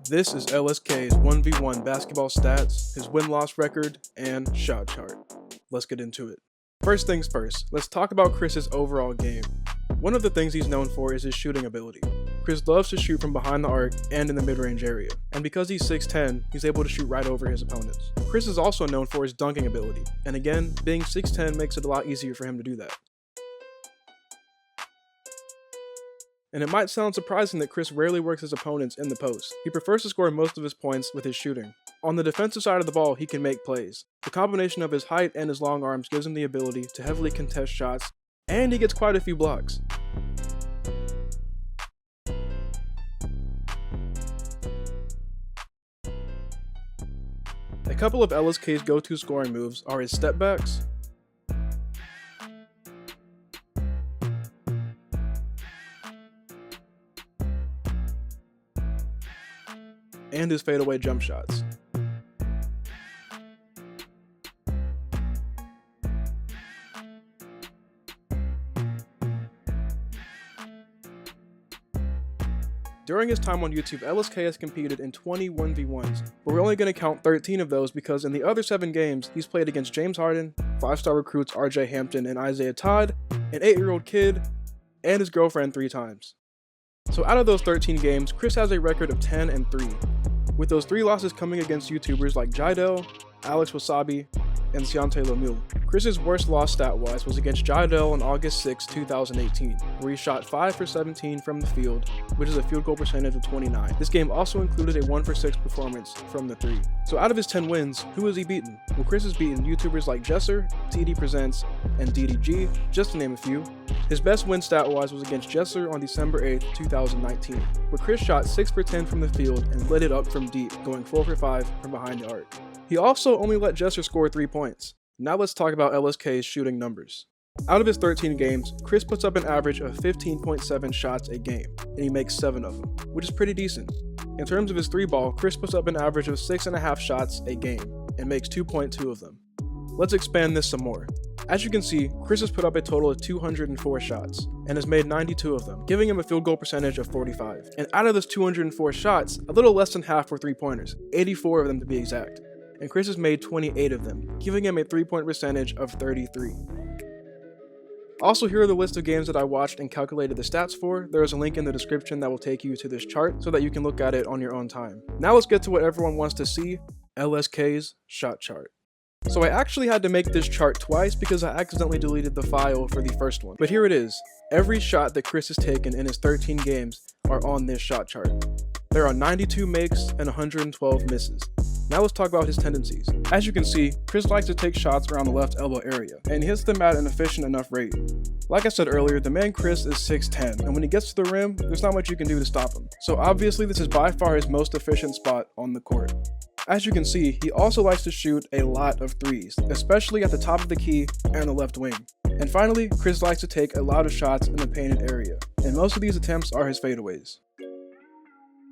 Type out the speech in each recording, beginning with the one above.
This is LSK's 1v1 basketball stats, his win-loss record, and shot chart. Let's get into it. First things first, let's talk about Chris's overall game. One of the things he's known for is his shooting ability. Chris loves to shoot from behind the arc and in the mid-range area, and because he's 6'10", he's able to shoot right over his opponents. Chris is also known for his dunking ability, and again, being 6'10" makes it a lot easier for him to do that. And it might sound surprising that Chris rarely works his opponents in the post. He prefers to score most of his points with his shooting. On the defensive side of the ball, he can make plays. The combination of his height and his long arms gives him the ability to heavily contest shots, and he gets quite a few blocks. A couple of LSK's go-to scoring moves are his step backs, and his fadeaway jump shots. During his time on YouTube, LSK has competed in 20 1v1s, but we're only going to count 13 of those because in the other 7 games, he's played against James Harden, 5-star recruits RJ Hampton and Isaiah Todd, an 8-year-old kid, and his girlfriend 3 times. So out of those 13 games, Chris has a record of 10-3, with those 3 losses coming against YouTubers like Jidel, Alex Wasabi, and Siante Lemieux. Chris's worst loss stat-wise was against Jidel on August 6, 2018, where he shot 5 for 17 from the field, which is a field goal percentage of 29. This game also included a 1 for 6 performance from the 3. So out of his 10 wins, who has he beaten? Well, Chris has beaten YouTubers like Jesser, TD Presents, and DDG, just to name a few. His best win stat-wise was against Jesser on December 8, 2019, where Chris shot 6 for 10 from the field and lit it up from deep, going 4 for 5 from behind the arc. He also only let Jesser score 3 points. Now let's talk about LSK's shooting numbers. Out of his 13 games, Chris puts up an average of 15.7 shots a game, and he makes 7 of them, which is pretty decent. In terms of his 3-ball, Chris puts up an average of 6.5 shots a game, and makes 2.2 of them. Let's expand this some more. As you can see, Chris has put up a total of 204 shots, and has made 92 of them, giving him a field goal percentage of 45. And out of those 204 shots, a little less than half were 3-pointers, 84 of them to be exact. And Chris has made 28 of them, giving him a 3-point percentage of 33. Also, here are the list of games that I watched and calculated the stats for. There is a link in the description that will take you to this chart so that you can look at it on your own time. Now let's get to what everyone wants to see, LSK's shot chart. So I actually had to make this chart twice because I accidentally deleted the file for the first one. But here it is. Every shot that Chris has taken in his 13 games are on this shot chart. There are 92 makes and 112 misses. Now let's talk about his tendencies. As you can see, Chris likes to take shots around the left elbow area, and hits them at an efficient enough rate. Like I said earlier, the man Chris is 6'10", and when he gets to the rim, there's not much you can do to stop him. So obviously this is by far his most efficient spot on the court. As you can see, he also likes to shoot a lot of threes, especially at the top of the key and the left wing. And finally, Chris likes to take a lot of shots in the painted area, and most of these attempts are his fadeaways.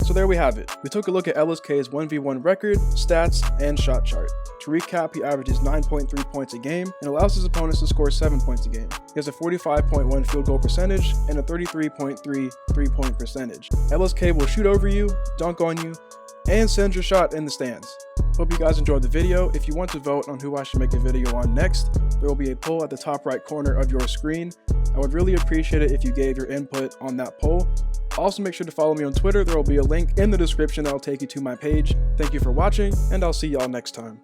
So there we have it. We took a look at LSK's 1v1 record, stats, and shot chart. To recap, he averages 9.3 points a game and allows his opponents to score 7 points a game. He has a 45.1 field goal percentage and a 33.3 3-point percentage. LSK will shoot over you, dunk on you, and send your shot in the stands. Hope you guys enjoyed the video. If you want to vote on who I should make a video on next, there will be a poll at the top right corner of your screen. I would really appreciate it if you gave your input on that poll. Also make sure to follow me on Twitter. There will be a link in the description that will take you to my page. Thank you for watching, and I'll see y'all next time.